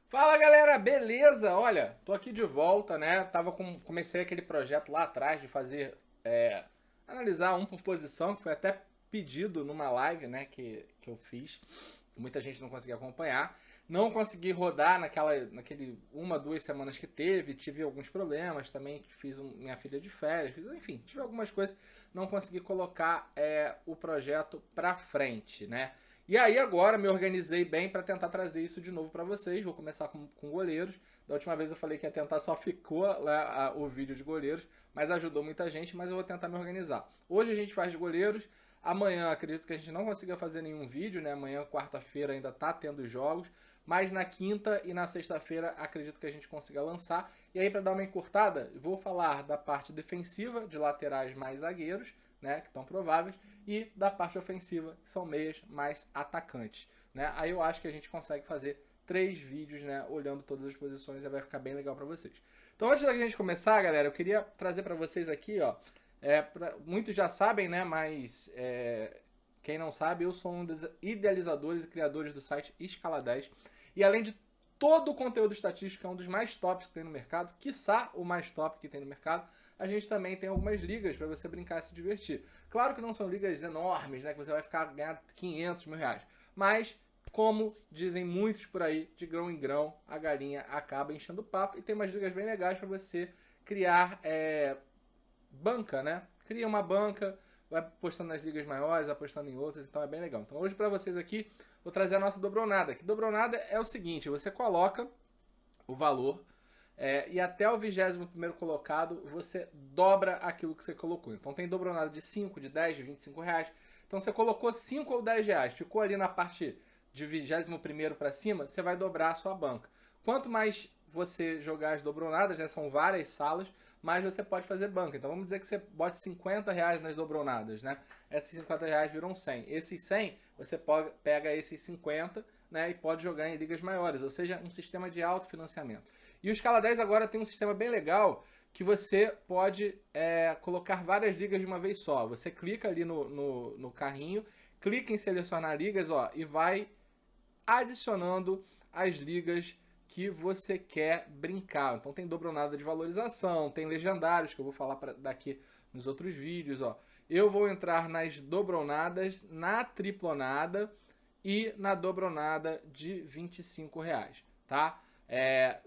Fala galera, beleza? Olha, tô aqui de volta, né? Comecei aquele projeto lá atrás de fazer, analisar um por posição, que foi até pedido numa live, né, que eu fiz. Muita gente não conseguia acompanhar. Não consegui rodar naquele 1, 2 semanas que teve, tive alguns problemas também, minha filha de férias, enfim, tive algumas coisas, não consegui colocar o projeto pra frente, né? E aí agora me organizei bem para tentar trazer isso de novo para vocês. Vou começar com goleiros. Da última vez eu falei que ia tentar, só ficou lá o vídeo de goleiros, mas ajudou muita gente, mas eu vou tentar me organizar. Hoje a gente faz de goleiros. Amanhã acredito que a gente não consiga fazer nenhum vídeo, né? Amanhã, quarta-feira, ainda tá tendo jogos. Mas na quinta e na sexta-feira acredito que a gente consiga lançar. E aí, para dar uma encurtada, vou falar da parte defensiva, de laterais mais zagueiros, né? Que estão prováveis, e da parte ofensiva, que são meias mais atacantes, né? Aí eu acho que a gente consegue fazer 3 vídeos, né, olhando todas as posições e vai ficar bem legal para vocês. Então, antes da gente começar, galera, eu queria trazer para vocês aqui, ó, muitos já sabem, né, mas quem não sabe, eu sou um dos idealizadores e criadores do site Escala 10, e além de todo o conteúdo estatístico, é um dos mais tops que tem no mercado, quiçá o mais top que tem no mercado. A gente também tem algumas ligas para você brincar e se divertir. Claro que não são ligas enormes, né, que você vai ficar ganhando 500 mil reais. Mas, como dizem muitos por aí, de grão em grão, a galinha acaba enchendo o papo. E tem umas ligas bem legais para você criar banca, né? Cria uma banca, vai apostando nas ligas maiores, apostando em outras, então é bem legal. Então hoje para vocês aqui, vou trazer a nossa dobronada. Que dobronada é o seguinte, você coloca o valor e até o 21º colocado você dobra aquilo que você colocou. Então tem dobronada de 5, de 10, de 25 reais. Então você colocou 5 ou 10 reais, ficou ali na parte de 21º para cima, você vai dobrar a sua banca. Quanto mais você jogar as dobronadas, né, são várias salas, mais você pode fazer banca. Então vamos dizer que você bote 50 reais nas dobronadas, né? Esses 50 reais viram 100. Esses 100, você pega esses 50, né, e pode jogar em ligas maiores, ou seja, um sistema de autofinanciamento. E o Escala 10 agora tem um sistema bem legal que você pode colocar várias ligas de uma vez só. Você clica ali no carrinho, clica em selecionar ligas, ó, e vai adicionando as ligas que você quer brincar. Então tem dobronada de valorização, tem legendários, que eu vou falar daqui nos outros vídeos, ó. Eu vou entrar nas dobronadas, na triplonada e na dobronada de 25 reais, tá?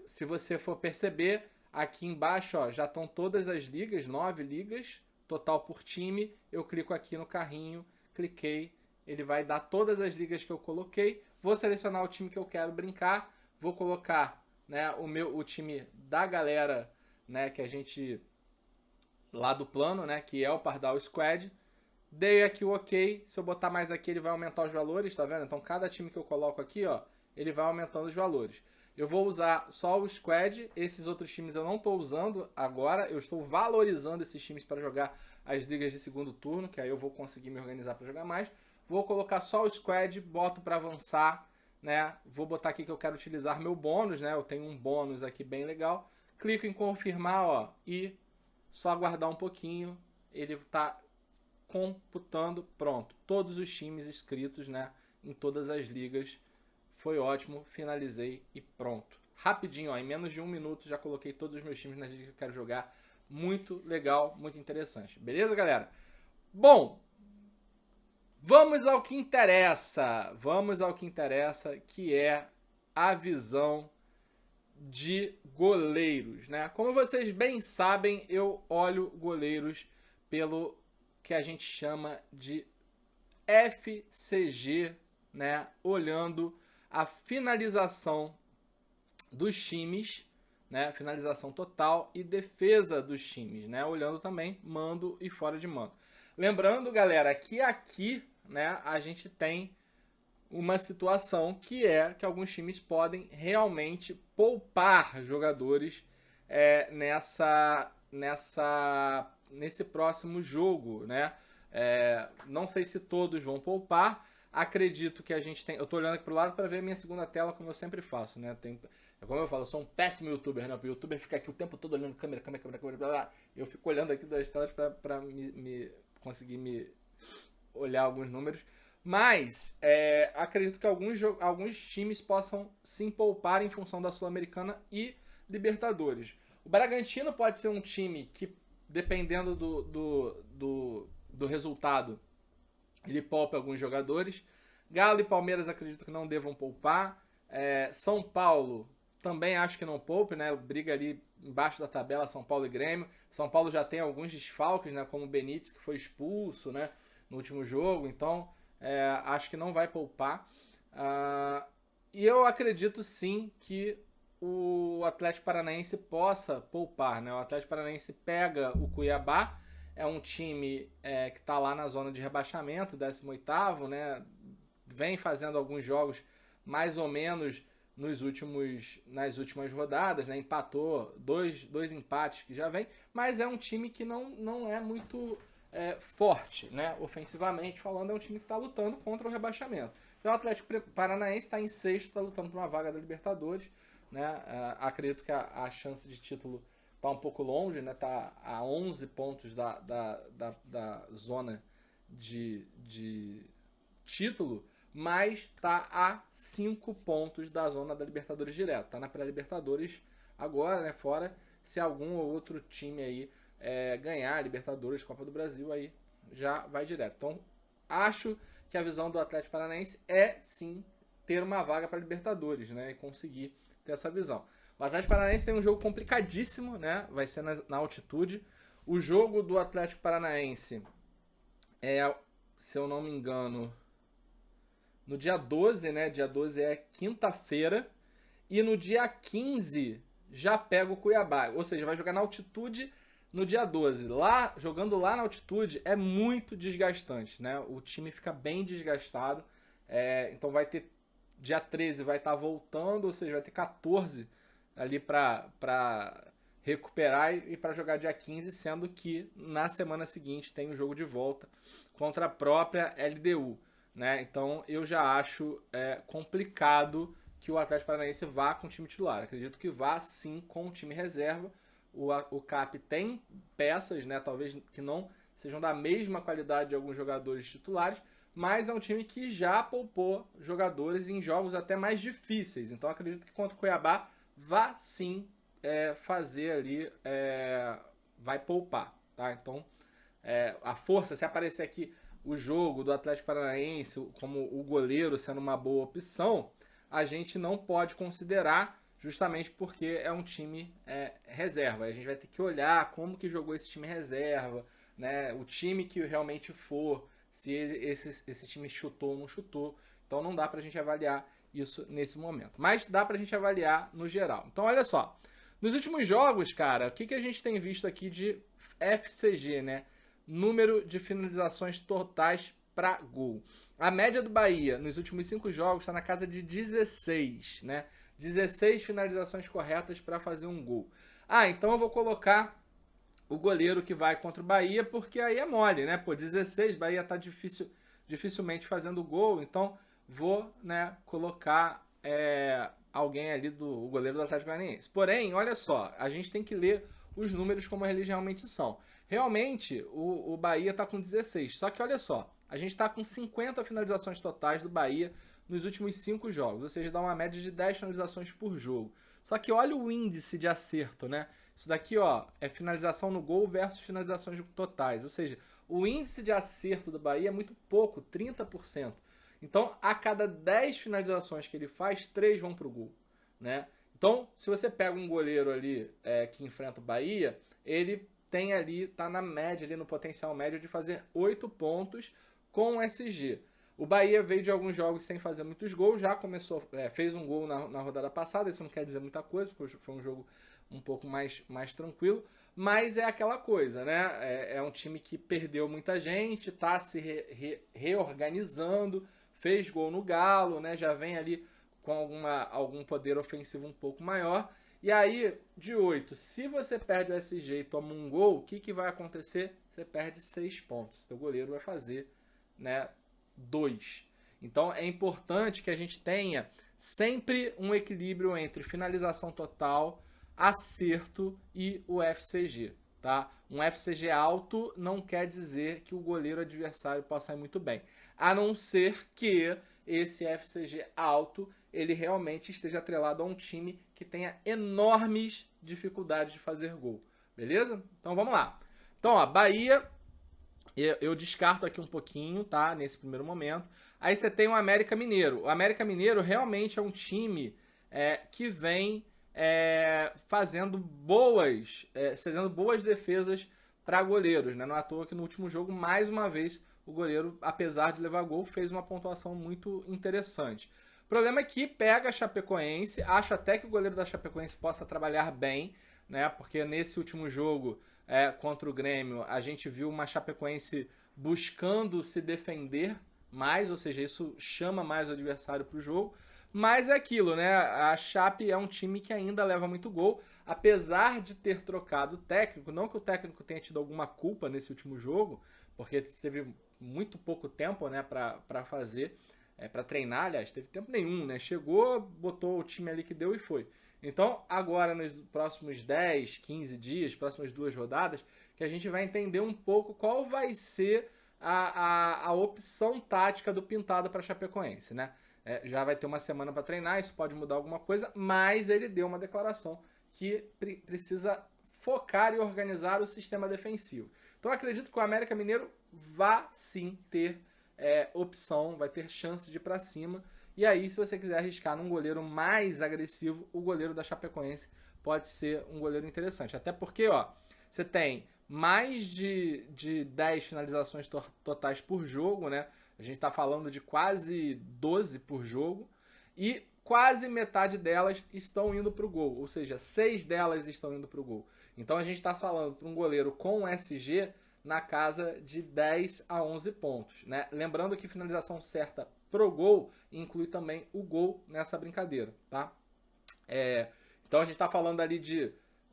Se você for perceber, aqui embaixo ó, já estão todas as ligas, 9 ligas, total por time. Eu clico aqui no carrinho, cliquei, ele vai dar todas as ligas que eu coloquei. Vou selecionar o time que eu quero brincar, vou colocar, né, o time da galera, né, que a gente lá do plano, né, que é o Pardal Squad. Dei aqui o OK. Se eu botar mais aqui, ele vai aumentar os valores, tá vendo? Então cada time que eu coloco aqui, ó, ele vai aumentando os valores. Eu vou usar só o squad, esses outros times eu não estou usando agora, eu estou valorizando esses times para jogar as ligas de segundo turno, que aí eu vou conseguir me organizar para jogar mais. Vou colocar só o squad, boto para avançar, né? Vou botar aqui que eu quero utilizar meu bônus, né? Eu tenho um bônus aqui bem legal. Clico em confirmar, ó, e só aguardar um pouquinho, ele está computando, pronto. Todos os times inscritos, né, em todas as ligas. Foi ótimo, finalizei e pronto. Rapidinho, ó, em menos de 1 minuto já coloquei todos os meus times nas ligas que eu quero jogar. Muito legal, muito interessante. Beleza, galera? Bom, vamos ao que interessa. Vamos ao que interessa, que é a visão de goleiros, né? Como vocês bem sabem, eu olho goleiros pelo que a gente chama de FCG, né? Olhando a finalização dos times, né? Finalização total e defesa dos times, né? Olhando também mando e fora de mando. Lembrando, galera, que aqui, né, a gente tem uma situação que é que alguns times podem realmente poupar jogadores nesse próximo jogo, né? Não sei se todos vão poupar. Acredito que a gente tem. Eu tô olhando aqui pro lado para ver a minha segunda tela, como eu sempre faço, né? Como eu falo, eu sou um péssimo youtuber, né? O youtuber fica aqui o tempo todo olhando câmera, blá, blá, blá. Eu fico olhando aqui das telas para conseguir me olhar alguns números. Mas acredito que alguns times possam se poupar em função da Sul-Americana e Libertadores. O Bragantino pode ser um time que, dependendo do resultado, ele poupa alguns jogadores. Galo e Palmeiras acredito que não devam poupar. São Paulo também acho que não poupe, né? Briga ali embaixo da tabela São Paulo e Grêmio. São Paulo já tem alguns desfalques, né? Como o Benítez, que foi expulso, né? No último jogo. Então, acho que não vai poupar. E eu acredito sim que o Atlético Paranaense possa poupar, né? O Atlético Paranaense pega o Cuiabá, é um time que está lá na zona de rebaixamento, 18º, né? Vem fazendo alguns jogos mais ou menos nas últimas rodadas, né? Empatou dois empates que já vem, mas é um time que não é muito forte, né? Ofensivamente falando, é um time que está lutando contra o rebaixamento. Então o Atlético Paranaense está em sexto, está lutando por uma vaga da Libertadores, né? Acredito que a chance de título está um pouco longe, né? Está a 11 pontos da zona de título, mas está a 5 pontos da zona da Libertadores direto. Está na pré-Libertadores agora, né? Fora se algum ou outro time aí ganhar a Libertadores, Copa do Brasil, aí já vai direto. Então, acho que a visão do Atlético Paranaense é sim ter uma vaga para Libertadores, né? E conseguir ter essa visão. O Atlético Paranaense tem um jogo complicadíssimo, né? Vai ser na altitude. O jogo do Atlético Paranaense se eu não me engano, no dia 12, né? Dia 12 é quinta-feira. E no dia 15 já pega o Cuiabá. Ou seja, vai jogar na altitude no dia 12. Jogando lá na altitude é muito desgastante, né? O time fica bem desgastado. Então vai ter dia 13 vai estar voltando, ou seja, vai ter 14 ali para recuperar e para jogar dia 15, sendo que na semana seguinte tem o jogo de volta contra a própria LDU, né? Então eu já acho complicado que o Atlético Paranaense vá com o time titular. Acredito que vá sim com o time reserva. O CAP tem peças, né? Talvez que não sejam da mesma qualidade de alguns jogadores titulares, mas é um time que já poupou jogadores em jogos até mais difíceis. Então acredito que contra o Cuiabá vá sim fazer ali, vai poupar, tá? Então a força, se aparecer aqui o jogo do Atlético Paranaense como o goleiro sendo uma boa opção, a gente não pode considerar, justamente porque é um time reserva. A gente vai ter que olhar como que jogou esse time reserva, né? O time que realmente for, se esse time chutou ou não chutou. Então não dá pra gente avaliar isso nesse momento. Mas dá pra gente avaliar no geral. Então olha só, nos últimos jogos, cara, o que a gente tem visto aqui de FCG, né? Número de finalizações totais para gol. A média do Bahia nos últimos 5 jogos está na casa de 16, né? 16 finalizações corretas para fazer um gol. Então eu vou colocar o goleiro que vai contra o Bahia, porque aí é mole, né? Pô, 16, Bahia tá dificilmente fazendo gol, então vou, né, colocar alguém ali o goleiro do Atlético Paranaense. Porém, olha só, a gente tem que ler os números como eles realmente são. Realmente, o Bahia tá com 16, só que olha só, a gente tá com 50 finalizações totais do Bahia nos últimos 5 jogos, ou seja, dá uma média de 10 finalizações por jogo. Só que olha o índice de acerto, né? Isso daqui, ó, é finalização no gol versus finalizações totais. Ou seja, o índice de acerto do Bahia é muito pouco, 30%. Então, a cada 10 finalizações que ele faz, 3 vão pro gol, né? Então, se você pega um goleiro ali que enfrenta o Bahia, ele tem ali, tá na média, ali no potencial médio de fazer 8 pontos com o SG. O Bahia veio de alguns jogos sem fazer muitos gols, já começou, fez um gol na rodada passada, isso não quer dizer muita coisa, porque foi um jogo um pouco mais tranquilo, mas é aquela coisa, né? É um time que perdeu muita gente, tá se reorganizando, fez gol no Galo, né? Já vem ali com algum poder ofensivo um pouco maior. E aí, de 8, se você perde o SG e toma um gol, o que vai acontecer? Você perde 6 pontos. Seu goleiro vai fazer, né, 2. Então é importante que a gente tenha sempre um equilíbrio entre finalização total, acerto e o FCG, tá? Um FCG alto não quer dizer que o goleiro adversário possa ir muito bem. a não ser que esse FCG alto ele realmente esteja atrelado a um time que tenha enormes dificuldades de fazer gol, beleza? Então vamos lá. Então, ó, Bahia, eu descarto aqui um pouquinho, tá? Nesse primeiro momento. Aí você tem o América Mineiro. O América Mineiro realmente é um time que vem cedendo boas defesas para goleiros, né? Não é à toa que no último jogo, mais uma vez, o goleiro, apesar de levar gol, fez uma pontuação muito interessante. O problema é que pega a Chapecoense, acho até que o goleiro da Chapecoense possa trabalhar bem, né? Porque nesse último jogo contra o Grêmio, a gente viu uma Chapecoense buscando se defender mais, ou seja, isso chama mais o adversário para o jogo. Mas é aquilo, né? A Chape é um time que ainda leva muito gol, apesar de ter trocado o técnico. Não que o técnico tenha tido alguma culpa nesse último jogo, porque teve muito pouco tempo, né, para fazer, para treinar, aliás, teve tempo nenhum, né? Chegou, botou o time ali que deu e foi. Então, agora, nos próximos 10, 15 dias, próximas 2 rodadas, que a gente vai entender um pouco qual vai ser a opção tática do Pintado para a Chapecoense, né? Já vai ter uma semana para treinar, isso pode mudar alguma coisa, mas ele deu uma declaração que precisa focar e organizar o sistema defensivo. Então, acredito que o América Mineiro vai sim ter opção, vai ter chance de ir para cima. E aí, se você quiser arriscar num goleiro mais agressivo, o goleiro da Chapecoense pode ser um goleiro interessante. Até porque, ó, você tem mais de 10 finalizações totais por jogo, né? A gente está falando de quase 12 por jogo. E quase metade delas estão indo para o gol. Ou seja, 6 delas estão indo para o gol. Então a gente está falando para um goleiro com SG na casa de 10 a 11 pontos, né? Lembrando que finalização certa pro gol inclui também o gol nessa brincadeira, tá? Então a gente está falando ali de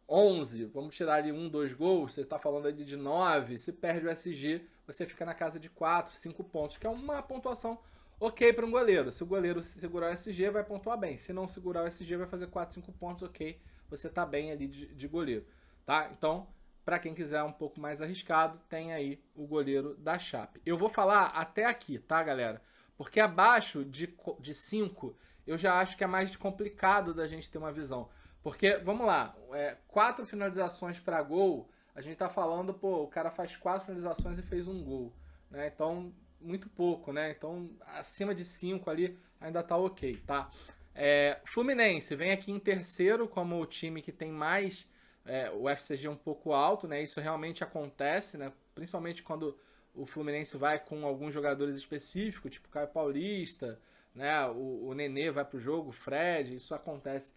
11, vamos tirar ali 1, 2 gols, você está falando ali de 9, se perde o SG, você fica na casa de 4, 5 pontos, que é uma pontuação ok para um goleiro. Se o goleiro segurar o SG, vai pontuar bem. Se não segurar o SG, vai fazer 4, 5 pontos, ok, você está bem ali de goleiro, tá? Então, para quem quiser um pouco mais arriscado, tem aí o goleiro da Chape. Eu vou falar até aqui, tá, galera? Porque abaixo de 5, eu já acho que é mais complicado da gente ter uma visão. Porque, vamos lá, 4 finalizações para gol, a gente tá falando, pô, o cara faz 4 finalizações e fez um gol, né? Então, muito pouco, né? Então, acima de 5 ali ainda tá ok, tá? Fluminense vem aqui em terceiro como o time que tem mais o FCG um pouco alto, né? Isso realmente acontece, né? Principalmente quando o Fluminense vai com alguns jogadores específicos, tipo o Caio Paulista, né? O Nenê vai pro jogo, o Fred, isso acontece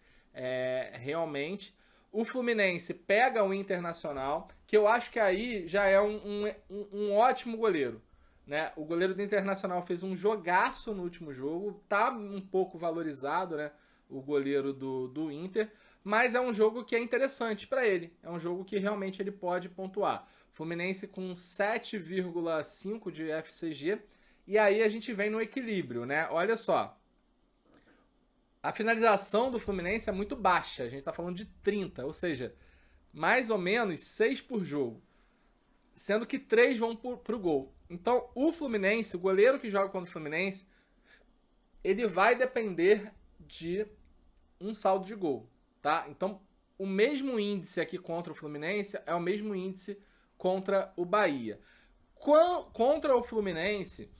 realmente. O Fluminense pega o Internacional, que eu acho que aí já é um ótimo goleiro, né? O goleiro do Internacional fez um jogaço no último jogo, tá um pouco valorizado, né? O goleiro do Inter, mas é um jogo que é interessante para ele. É um jogo que realmente ele pode pontuar. Fluminense com 7,5 de FCG. E aí a gente vem no equilíbrio, né? Olha só. A finalização do Fluminense é muito baixa. A gente tá falando de 30, ou seja, mais ou menos 6 por jogo. Sendo que 3 vão pro gol. Então, o Fluminense, o goleiro que joga contra o Fluminense, ele vai depender de um saldo de gol, tá? Então, o mesmo índice aqui contra o Fluminense é o mesmo índice contra o Bahia. Contra o Fluminense,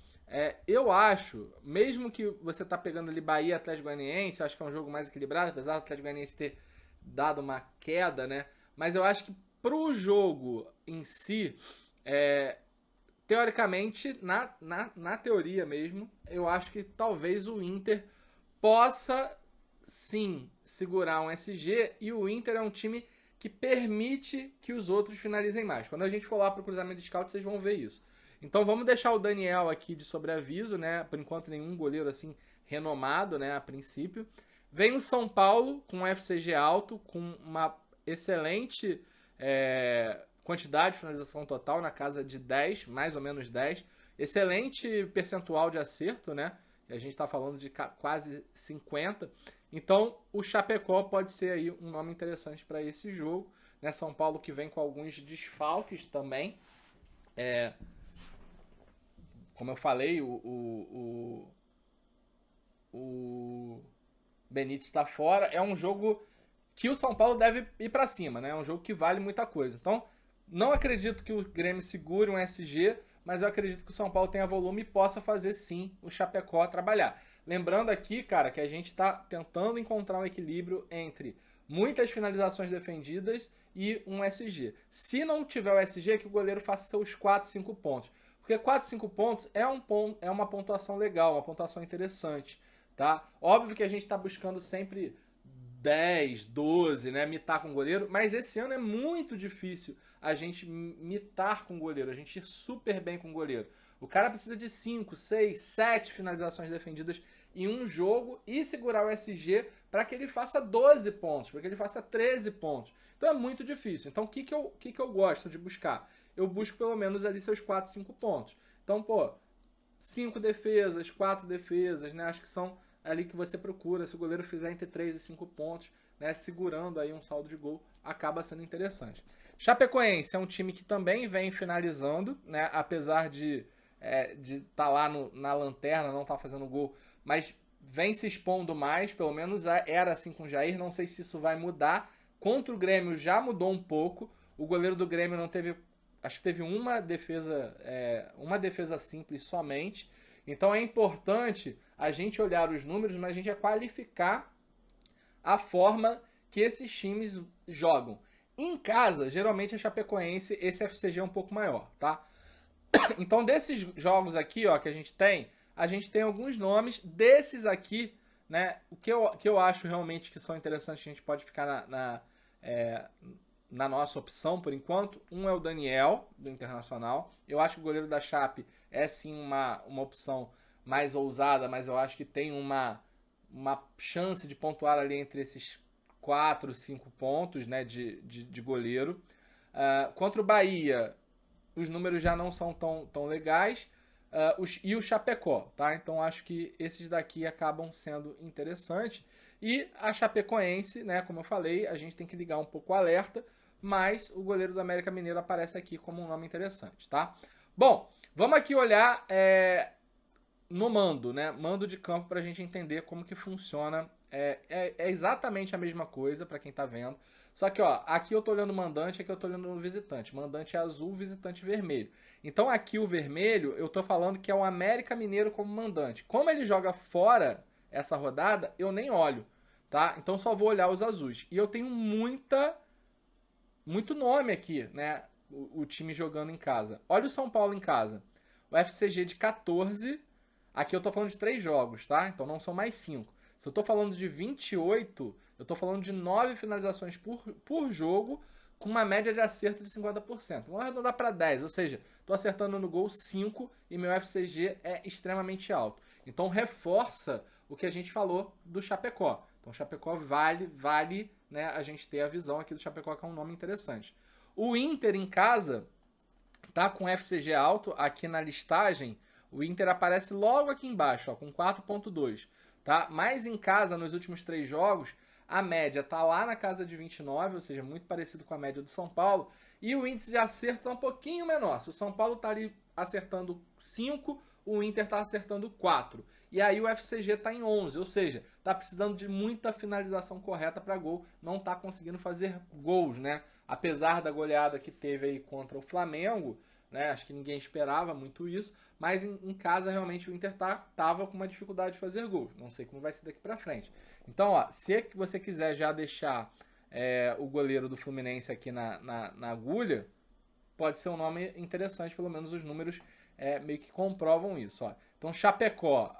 eu acho, mesmo que você tá pegando ali Bahia e Atlético Goianiense, eu acho que é um jogo mais equilibrado, apesar do Atlético Goianiense ter dado uma queda, né? Mas eu acho que pro jogo em si, teoricamente, na teoria mesmo, eu acho que talvez o Inter possa sim segurar um SG, e o Inter é um time que permite que os outros finalizem mais. Quando a gente for lá pro cruzamento de scout, vocês vão ver isso. Então vamos deixar o Daniel aqui de sobreaviso, né? Por enquanto nenhum goleiro assim renomado, né, a princípio. Vem o São Paulo com um FCG alto, com uma excelente quantidade de finalização total, na casa de 10, mais ou menos 10. Excelente percentual de acerto, né? A gente está falando de quase 50. Então, o Chapecó pode ser aí um nome interessante para esse jogo, né? São Paulo que vem com alguns desfalques também. como eu falei, o Benítez está fora. É um jogo que o São Paulo deve ir para cima, né? É um jogo que vale muita coisa. Então, não acredito que o Grêmio segure um SG, mas eu acredito que o São Paulo tenha volume e possa fazer sim o Chapecó trabalhar. Lembrando aqui, cara, que a gente está tentando encontrar um equilíbrio entre muitas finalizações defendidas e um SG. Se não tiver o SG, que o goleiro faça seus 4, 5 pontos. Porque 4, 5 pontos é uma pontuação legal, uma pontuação interessante, tá? Óbvio que a gente está buscando sempre 10, 12, né, mitar com o goleiro, mas esse ano é muito difícil a gente mitar com o goleiro, a gente ir super bem com o goleiro. O cara precisa de 5, 6, 7 finalizações defendidas em um jogo e segurar o SG para que ele faça 12 pontos, para que ele faça 13 pontos. Então é muito difícil. Então o que eu gosto de buscar? Eu busco pelo menos ali seus 4, 5 pontos. Então, pô, 5 defesas, 4 defesas, né? Acho que são ali que você procura. Se o goleiro fizer entre 3 e 5 pontos, né, segurando aí um saldo de gol, acaba sendo interessante. Chapecoense é um time que também vem finalizando, né? Apesar de estar lá na lanterna, não estar fazendo gol, mas vem se expondo mais, pelo menos era assim com o Jair, não sei se isso vai mudar. Contra o Grêmio já mudou um pouco, o goleiro do Grêmio não teve, acho que teve uma defesa simples somente, então é importante a gente olhar os números, mas a gente qualificar a forma que esses times jogam. Em casa, geralmente a Chapecoense, esse FCG é um pouco maior, tá? Então, desses jogos aqui, ó, que a gente tem alguns nomes. Desses aqui, né, o que eu acho realmente que são interessantes, a gente pode ficar na nossa opção por enquanto. Um é o Daniel, do Internacional. Eu acho que o goleiro da Chape é sim uma opção mais ousada, mas eu acho que tem uma chance de pontuar ali entre esses 4, 5 pontos, né, de goleiro. Contra o Bahia, os números já não são tão legais. E o Chapecó, tá? Então acho que esses daqui acabam sendo interessantes. E a Chapecoense, né, como eu falei, a gente tem que ligar um pouco o alerta, mas o goleiro do América Mineiro aparece aqui como um nome interessante, tá? Bom, vamos aqui olhar no mando, né? Mando de campo para a gente entender como que funciona. É exatamente a mesma coisa para quem tá vendo. Só que, ó, aqui eu tô olhando o mandante, aqui eu tô olhando o visitante. Mandante é azul, visitante vermelho. Então aqui o vermelho, eu tô falando que é o América Mineiro como mandante. Como ele joga fora essa rodada, eu nem olho, tá? Então só vou olhar os azuis. E eu tenho muito nome aqui, né? O time jogando em casa. Olha o São Paulo em casa. O FCG de 14. Aqui eu tô falando de 3 jogos, tá? Então não são mais 5. Se eu tô falando de 28, eu tô falando de 9 finalizações por jogo, com uma média de acerto de 50%. Vamos arredondar para 10, ou seja, tô acertando no gol 5 e meu FCG é extremamente alto. Então reforça o que a gente falou do Chapecó. Então Chapecó vale, né, a gente ter a visão aqui do Chapecó, que é um nome interessante. O Inter em casa tá com FCG alto. Aqui na listagem, o Inter aparece logo aqui embaixo, ó, com 4.2. Tá? Mas em casa, nos últimos 3 jogos, a média tá lá na casa de 29, ou seja, muito parecido com a média do São Paulo. E o índice de acerto tá um pouquinho menor. Se o São Paulo tá ali acertando 5, o Inter tá acertando 4. E aí o FCG tá em 11, ou seja, tá precisando de muita finalização correta para gol, não tá conseguindo fazer gols, né? Apesar da goleada que teve aí contra o Flamengo, né? Acho que ninguém esperava muito isso, mas em casa realmente o Inter tava com uma dificuldade de fazer gols. Não sei como vai ser daqui para frente. Então, ó, se você quiser já deixar o goleiro do Fluminense aqui na agulha, pode ser um nome interessante, pelo menos os números meio que comprovam isso. Ó. Então, Chapecó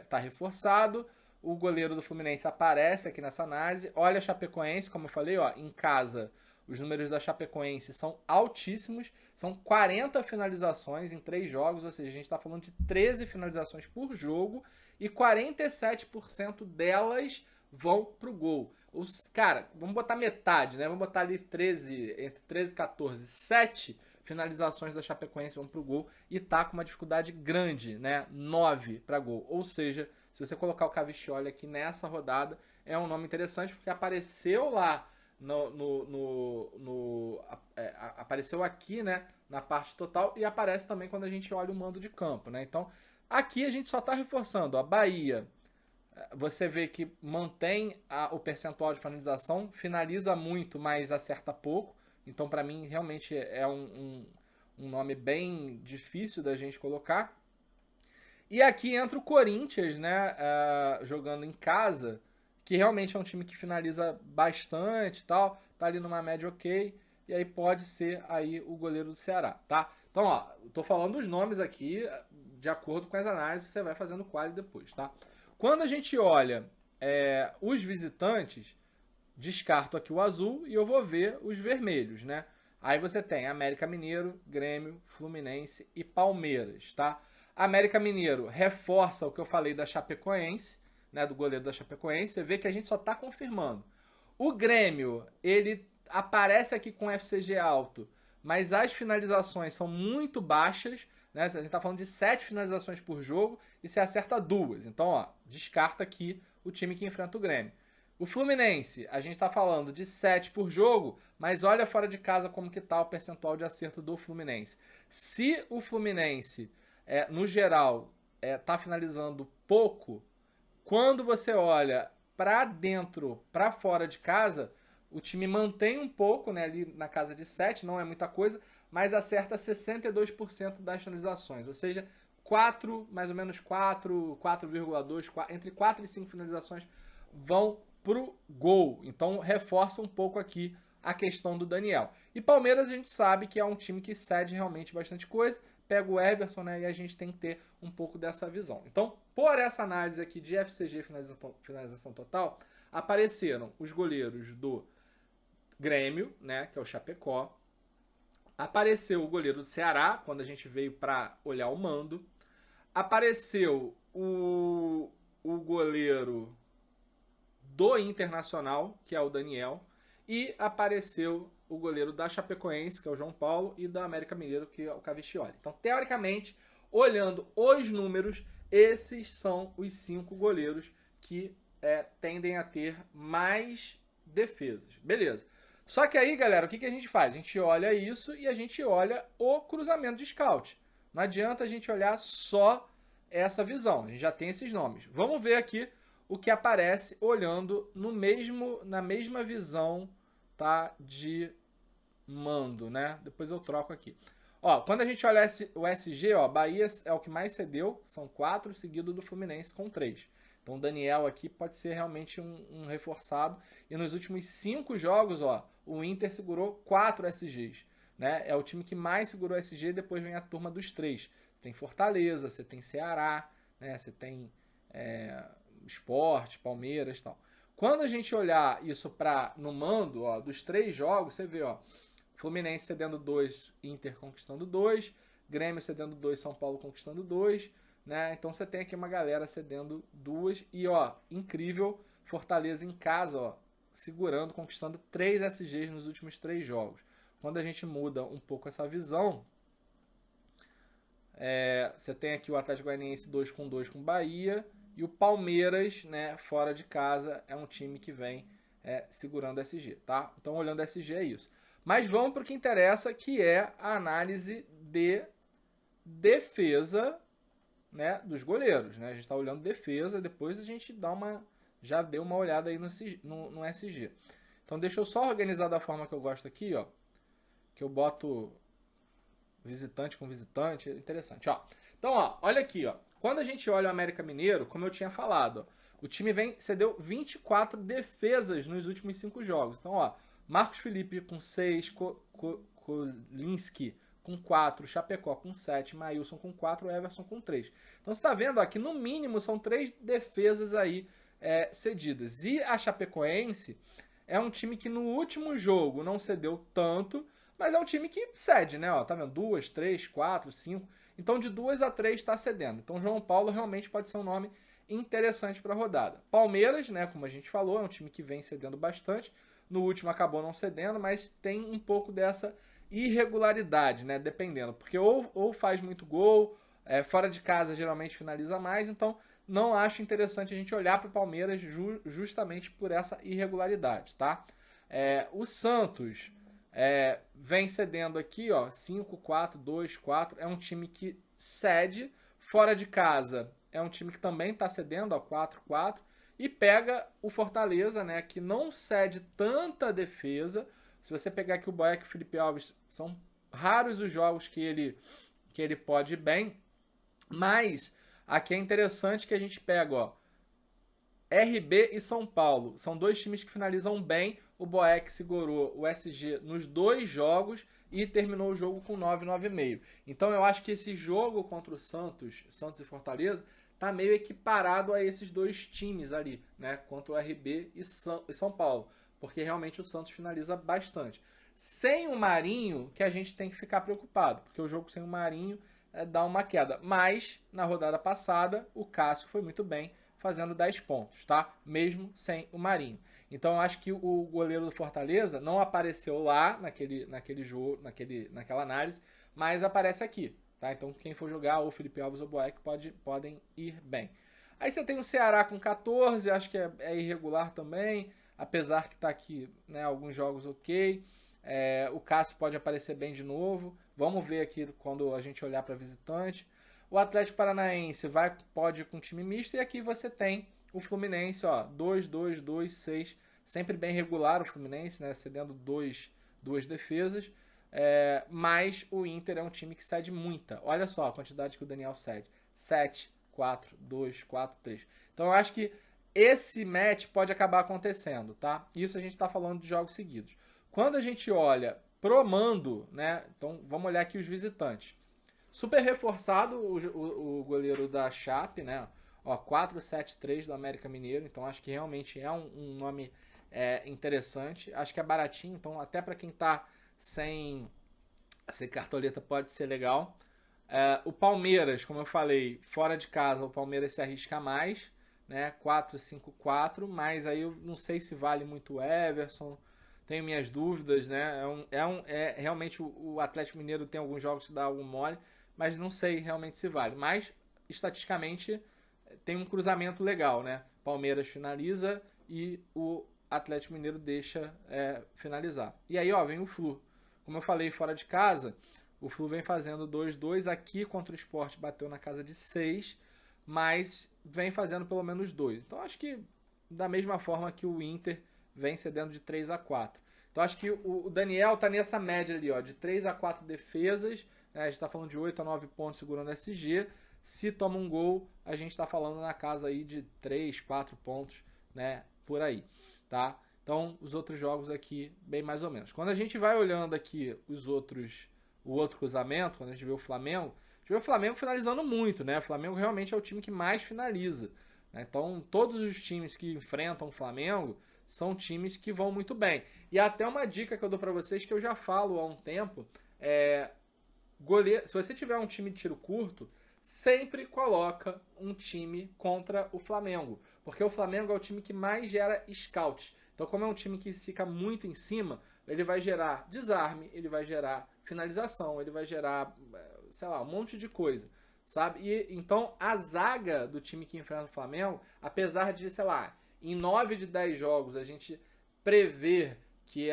tá reforçado, o goleiro do Fluminense aparece aqui nessa análise. Olha a Chapecoense, como eu falei, ó, em casa os números da Chapecoense são altíssimos, são 40 finalizações em 3 jogos, ou seja, a gente está falando de 13 finalizações por jogo e 47% delas vão pro gol. Cara, vamos botar metade, né? Vamos botar ali entre 13 e 14, 7 finalizações da Chapecoense vão pro gol e tá com uma dificuldade grande, né? 9 para gol. Ou seja, se você colocar o Cavicchioli aqui nessa rodada, é um nome interessante porque apareceu lá apareceu aqui, né, na parte total, e aparece também quando a gente olha o mando de campo, né? Então, aqui a gente só está reforçando. A Bahia, você vê que mantém o percentual de finalização, finaliza muito, mas acerta pouco. Então, para mim, realmente é um nome bem difícil da gente colocar. E aqui entra o Corinthians, né, jogando em casa, que realmente é um time que finaliza bastante e tal, tá ali numa média ok, e aí pode ser aí o goleiro do Ceará, tá? Então, ó, tô falando os nomes aqui de acordo com as análises, você vai fazendo quali depois, tá? Quando a gente olha os visitantes, descarto aqui o azul e eu vou ver os vermelhos, né? Aí você tem América Mineiro, Grêmio, Fluminense e Palmeiras, tá? América Mineiro reforça o que eu falei da Chapecoense, né, do goleiro da Chapecoense. Você vê que a gente só está confirmando. O Grêmio, ele aparece aqui com FCG alto, mas as finalizações são muito baixas, né? A gente está falando de 7 finalizações por jogo e você acerta 2. Então, ó, descarta aqui o time que enfrenta o Grêmio. O Fluminense, a gente está falando de 7 por jogo, mas olha fora de casa como que tá o percentual de acerto do Fluminense. Se o Fluminense, no geral, tá finalizando pouco, quando você olha para dentro, para fora de casa, o time mantém um pouco, né, ali na casa de 7, não é muita coisa, mas acerta 62% das finalizações, ou seja, 4, mais ou menos 4,2, entre 4 e 5 finalizações vão pro gol. Então reforça um pouco aqui a questão do Daniel. E Palmeiras a gente sabe que é um time que cede realmente bastante coisa, pega o Everson, né, e a gente tem que ter um pouco dessa visão. Então, por essa análise aqui de FCG finalização total, apareceram os goleiros do Grêmio, né, que é o Chapecó. Apareceu o goleiro do Ceará, quando a gente veio para olhar o mando. Apareceu o goleiro do Internacional, que é o Daniel. E apareceu o goleiro da Chapecoense, que é o João Paulo, e da América Mineiro, que é o Cavicchioli. Então, teoricamente, olhando os números, esses são os 5 goleiros que tendem a ter mais defesas. Beleza. Só que aí, galera, o que a gente faz? A gente olha isso e a gente olha o cruzamento de scout. Não adianta a gente olhar só essa visão. A gente já tem esses nomes. Vamos ver aqui o que aparece olhando na mesma visão, tá, de mando, né? Depois eu troco aqui. Ó, quando a gente olha o SG, ó, Bahia é o que mais cedeu, são 4, seguido do Fluminense com 3. Então o Daniel aqui pode ser realmente um reforçado. E nos últimos 5 jogos, ó, o Inter segurou 4 SGs. Né? É o time que mais segurou SG, depois vem a turma dos 3. Você tem Fortaleza, você tem Ceará, né? Você tem Sport, Palmeiras e tal. Quando a gente olhar isso no mando, ó, dos 3 jogos, você vê, ó, Fluminense cedendo 2, Inter conquistando 2, Grêmio cedendo 2, São Paulo conquistando 2, né? Então você tem aqui uma galera cedendo 2 e, ó, incrível, Fortaleza em casa, ó, segurando, conquistando 3 SGs nos últimos 3 jogos. Quando a gente muda um pouco essa visão, você tem aqui o Atlético Goianiense 2 com Bahia e o Palmeiras, né, fora de casa, é um time que vem segurando SG, tá? Então, olhando SG é isso. Mas vamos para o que interessa, que é a análise de defesa, né, dos goleiros, né? A gente está olhando defesa, depois a gente já deu uma olhada aí no SG. Então deixa eu só organizar da forma que eu gosto aqui, ó, que eu boto visitante com visitante, interessante, ó. Então, ó, olha aqui, ó. Quando a gente olha o América Mineiro, como eu tinha falado, ó, o time cedeu 24 defesas nos últimos 5 jogos. Então, ó, Marcos Felipe com 6, Kolinski com 4, Chapecó com 7, Maílson com 4, Everson com 3. Então você está vendo aqui, no mínimo, são 3 defesas aí cedidas. E a Chapecoense é um time que no último jogo não cedeu tanto, mas é um time que cede, né? Ó, tá vendo? 2, 3, 4, 5. Então de 2 a 3 está cedendo. Então João Paulo realmente pode ser um nome interessante para a rodada. Palmeiras, né, como a gente falou, é um time que vem cedendo bastante. No último acabou não cedendo, mas tem um pouco dessa irregularidade, né? Dependendo, porque ou faz muito gol, fora de casa geralmente finaliza mais, então não acho interessante a gente olhar para o Palmeiras justamente por essa irregularidade, tá? O Santos vem cedendo aqui, ó, 5-4, 2-4. É um time que cede. Fora de casa, é um time que também está cedendo, ó, 4-4. E pega o Fortaleza, né, que não cede tanta defesa. Se você pegar aqui o Boeck e o Felipe Alves, são raros os jogos que ele pode ir bem. Mas aqui é interessante que a gente pega, ó, RB e São Paulo. São dois times que finalizam bem. O Boeck segurou o SG nos 2 jogos e terminou o jogo com 9,5. Então eu acho que esse jogo contra o Santos e Fortaleza, tá meio equiparado a esses dois times ali, né? Contra o RB e São Paulo. Porque realmente o Santos finaliza bastante. Sem o Marinho, que a gente tem que ficar preocupado, porque o jogo sem o Marinho dá uma queda. Mas, na rodada passada, o Cássio foi muito bem, fazendo 10 pontos, tá? Mesmo sem o Marinho. Então, eu acho que o goleiro do Fortaleza não apareceu lá naquele jogo, naquela análise, mas aparece aqui, tá? Então, quem for jogar, ou Felipe Alves ou Boeck, podem ir bem. Aí você tem o Ceará com 14, acho que é irregular também, apesar que tá aqui, né, alguns jogos ok. O Cássio pode aparecer bem de novo. Vamos ver aqui quando a gente olhar para visitante. O Atlético Paranaense pode ir com time misto. E aqui você tem o Fluminense, ó, 2-2-2-6. Sempre bem regular o Fluminense, né? Cedendo duas defesas. Mas o Inter é um time que cede muita. Olha só a quantidade que o Daniel cede. 7, 4, 2, 4, 3. Então eu acho que esse match pode acabar acontecendo, tá? Isso a gente está falando de jogos seguidos. Quando a gente olha pro mando, né? Então vamos olhar aqui os visitantes. Super reforçado o goleiro da Chape, né? Ó, 4-7-3 do América Mineiro. Então acho que realmente é um nome interessante. Acho que é baratinho, então até para quem tá sem cartoleta pode ser legal. O Palmeiras, como eu falei, fora de casa, o Palmeiras se arrisca mais, né? 4-5-4, mas aí eu não sei se vale muito o Everson. Tenho minhas dúvidas, né? Realmente o Atlético Mineiro tem alguns jogos que dá algum mole, mas não sei realmente se vale. Mas, estatisticamente, tem um cruzamento legal, né? Palmeiras finaliza e o Atlético Mineiro deixa finalizar. E aí, ó, vem o Flu. Como eu falei, fora de casa, o Flu vem fazendo 2-2. Aqui contra o Sport bateu na casa de 6, mas vem fazendo pelo menos 2. Então, acho que da mesma forma que o Inter vem cedendo de 3-4. Então acho que o Daniel tá nessa média ali, ó, de 3-4 defesas, né? A gente tá falando de 8-9 pontos segurando SG. Se toma um gol, a gente tá falando na casa aí de 3-4 pontos, né, por aí, tá? Então os outros jogos aqui bem mais ou menos. Quando a gente vai olhando aqui o outro cruzamento, quando a gente vê o Flamengo, a gente vê o Flamengo finalizando muito, né? O Flamengo realmente é o time que mais finaliza, né? Então todos os times que enfrentam o Flamengo são times que vão muito bem. E até uma dica que eu dou para vocês, que eu já falo há um tempo, goleiro, se você tiver um time de tiro curto, sempre coloca um time contra o Flamengo. Porque o Flamengo é o time que mais gera scouts. Então, como é um time que fica muito em cima, ele vai gerar desarme, ele vai gerar finalização, ele vai gerar, sei lá, um monte de coisa, sabe? E então, a zaga do time que enfrenta o Flamengo, apesar de, sei lá, em 9 de 10 jogos a gente prever que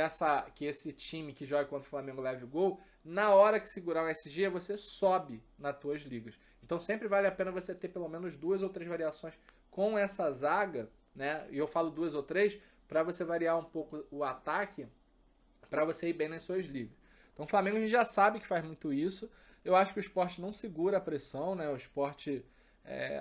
esse time que joga contra o Flamengo leve gol, na hora que segurar o SG, você sobe nas tuas ligas. Então sempre vale a pena você ter pelo menos 2 ou 3 variações com essa zaga, né? E eu falo 2 ou 3 para você variar um pouco o ataque, para você ir bem nas suas ligas. Então o Flamengo a gente já sabe que faz muito isso. Eu acho que o Sport não segura a pressão, né? O Sport,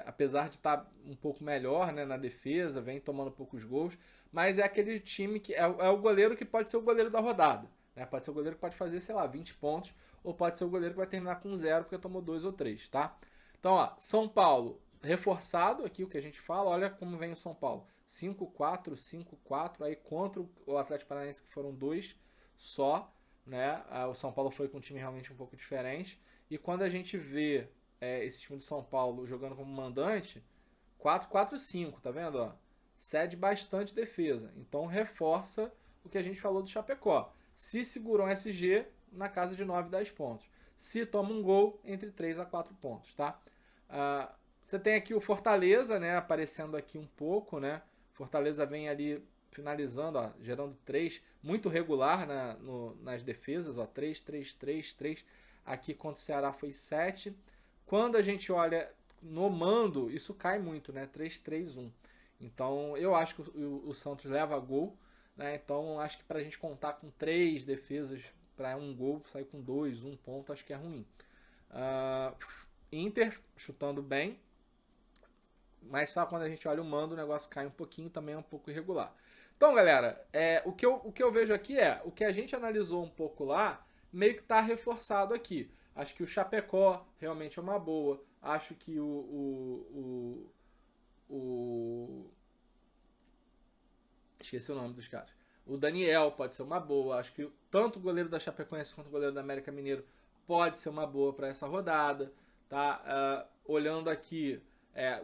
apesar de estar um pouco melhor, né, na defesa, vem tomando poucos gols, mas é aquele time que é o goleiro que pode ser o goleiro da rodada, né? Pode ser o goleiro que pode fazer, sei lá, 20 pontos, ou pode ser o goleiro que vai terminar com 0 porque tomou 2 ou 3, tá? Então, ó, São Paulo reforçado aqui, o que a gente fala, olha como vem o São Paulo. 5-4, 5-4, aí contra o Atlético Paranaense, que foram 2 só, né? O São Paulo foi com um time realmente um pouco diferente. E quando a gente vê esse time do São Paulo jogando como mandante, 4-4-5, tá vendo? Ó? Cede bastante defesa. Então reforça o que a gente falou do Chapecó. Se segurou um SG, na casa de 9, 10 pontos. Se toma um gol, entre 3 a 4 pontos, tá? Você tem aqui o Fortaleza, né? Aparecendo aqui um pouco, né? Fortaleza vem ali finalizando, ó, gerando 3, muito regular nas defesas, ó, 3, 3, 3, 3. Aqui contra o Ceará foi 7. Quando a gente olha no mando, isso cai muito, né? 3, 3, 1. Então eu acho que o Santos leva gol, né? Então acho que para a gente contar com 3 defesas para um gol, sair com 2, 1 ponto, acho que é ruim. Inter chutando bem, mas só quando a gente olha o mando o negócio cai um pouquinho, também é um pouco irregular. Então, galera, o que eu vejo aqui o que a gente analisou um pouco lá, meio que está reforçado aqui. Acho que o Chapecó realmente é uma boa. Acho que esqueci o nome dos caras. O Daniel pode ser uma boa. Acho que tanto o goleiro da Chapecoense quanto o goleiro da América Mineiro pode ser uma boa para essa rodada. Tá? Olhando aqui,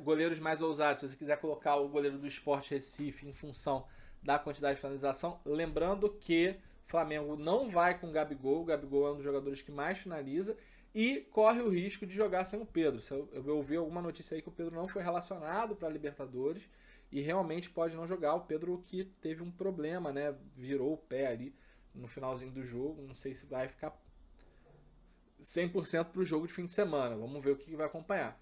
goleiros mais ousados, se você quiser colocar o goleiro do Sport Recife em função da quantidade de finalização, lembrando que o Flamengo não vai com o Gabigol é um dos jogadores que mais finaliza e corre o risco de jogar sem o Pedro. Eu ouvi alguma notícia aí que o Pedro não foi relacionado para a Libertadores e realmente pode não jogar. O Pedro que teve um problema, né? Virou o pé ali no finalzinho do jogo, não sei se vai ficar 100% para o jogo de fim de semana. Vamos ver o que vai acompanhar.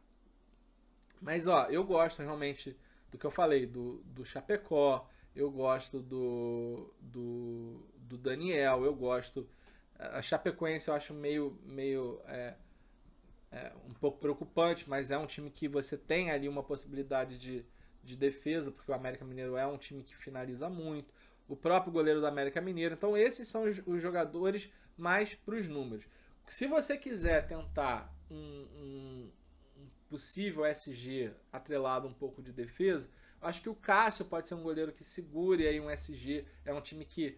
Mas ó, eu gosto realmente do que eu falei, do Chapecó, eu gosto do Daniel, eu gosto. A Chapecoense eu acho meio um pouco preocupante, mas é um time que você tem ali uma possibilidade de defesa, porque o América Mineiro é um time que finaliza muito. O próprio goleiro do América Mineiro. Então esses são os jogadores mais para os números. Se você quiser tentar um possível SG atrelado um pouco de defesa, acho que o Cássio pode ser um goleiro que segure aí um SG. É um time que...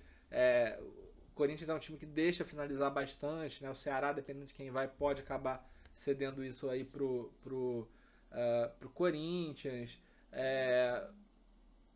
o Corinthians é um time que deixa finalizar bastante, né? O Ceará, dependendo de quem vai, pode acabar cedendo isso aí pro Corinthians.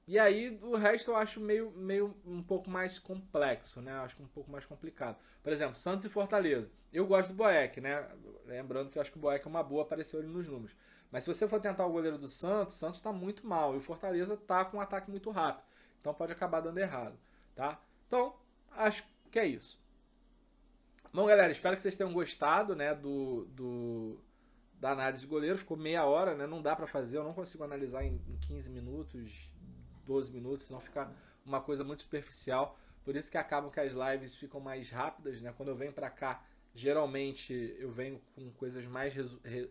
E aí o resto eu acho meio um pouco mais complexo, né? Acho um pouco mais complicado. Por exemplo, Santos e Fortaleza. Eu gosto do Boeck, né? Lembrando que eu acho que o Boeck é uma boa, apareceu ali nos números. Mas se você for tentar o goleiro do Santos, o Santos está muito mal. E o Fortaleza está com um ataque muito rápido. Então pode acabar dando errado, tá? Então, acho que é isso. Bom, galera, espero que vocês tenham gostado, né, da análise de goleiro. Ficou meia hora, né? Não dá para fazer, eu não consigo analisar em 15 minutos, 12 minutos, senão fica uma coisa muito superficial. Por isso que acabam que as lives ficam mais rápidas, né? Quando eu venho para cá, geralmente eu venho com coisas mais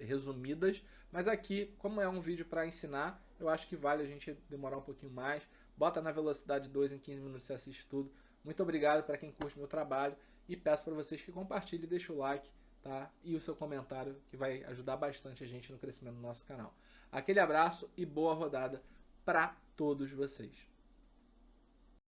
resumidas, mas aqui, como é um vídeo para ensinar, eu acho que vale a gente demorar um pouquinho mais. Bota na velocidade 2, em 15 minutos você assiste tudo. Muito obrigado para quem curte meu trabalho e peço para vocês que compartilhem, deixem o like, tá? E o seu comentário, que vai ajudar bastante a gente no crescimento do nosso canal. Aquele abraço e boa rodada para todos vocês.